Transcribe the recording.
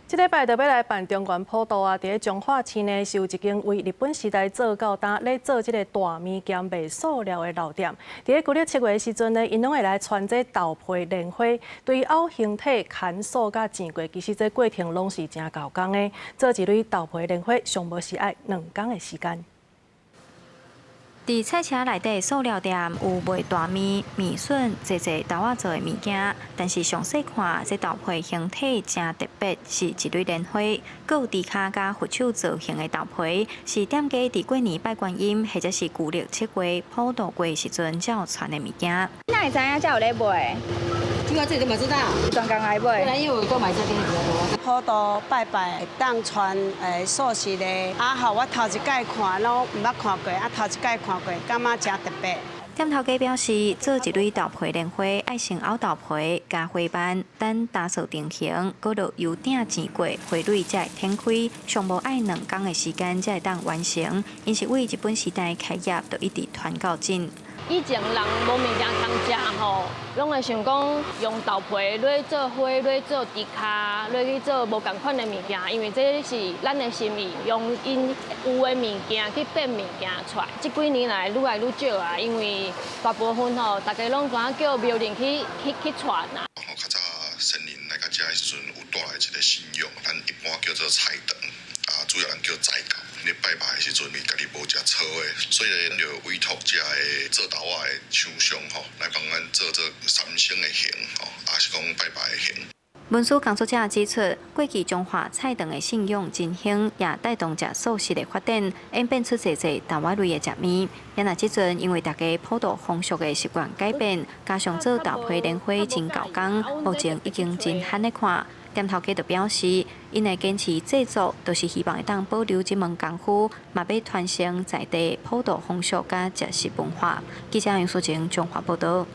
这礼拜就要来办中原普渡啊！伫彰化市内是有一间为日本时代做到咧做这个大米兼卖塑料的老店。伫旧历7月的时阵呢，因拢会来穿这豆皮莲花，对凹形体砍塑甲剪过，其实这过程拢是真够工的。做一蕊豆皮莲花，上无是爱2天的时间。 伫菜车内底塑料店有卖大米、米笋、济豆仔做的物件，但是详细看，这豆皮形体真特别，是一蕊莲花，搁有猪骹甲佛手造型的豆皮，是店家伫过年拜观音或者是旧历7月普渡过时阵才有传的物件。你哪会知影才有咧卖？这个自己都嘛知道，专工来买。不然因为我购买这边比较多。普渡拜拜，当传素食的，好，我头一届看拢唔捌看过，头一届看过，感觉真特别。店头家表示，做一蕊豆皮莲花，爱先熬豆皮，加花瓣，等打扫成型，搁落油鼎煎过，花蕊才会天开，上无爱2天的时间才会当完成。因是为日本时代开业，就一直传到今。 以前人无物件通食吼，拢会想讲用豆皮来做花，来做猪骹，来去做无共款的物件，因为这是咱的心意，用因有的物件去变物件出来。这几年来愈来愈少啊，因为大部分吼，大家拢讲叫庙人去传啊。较早先人来到遮的时阵，有带来一个信仰，咱一般叫做菜堂，主要人叫斋教。 你拜拜的时阵，你家己无食草的，所以咱就委托遮个做豆仔的厂商吼，来帮咱做三星的形吼，也是讲拜拜的形。文书工作者指出，过去中华菜场的信用真兴，也带动食素食的发展，演变出侪豆仔类的食面。也若即阵因为大家普渡风俗的习惯改变，加上做豆皮莲花真够工，目前已经真罕咧看。 店头家就表示，因会坚持制作，就是希望会当保留这门功夫，嘛要传承在地普渡风俗甲食食文化。记者杨淑晴综合报道。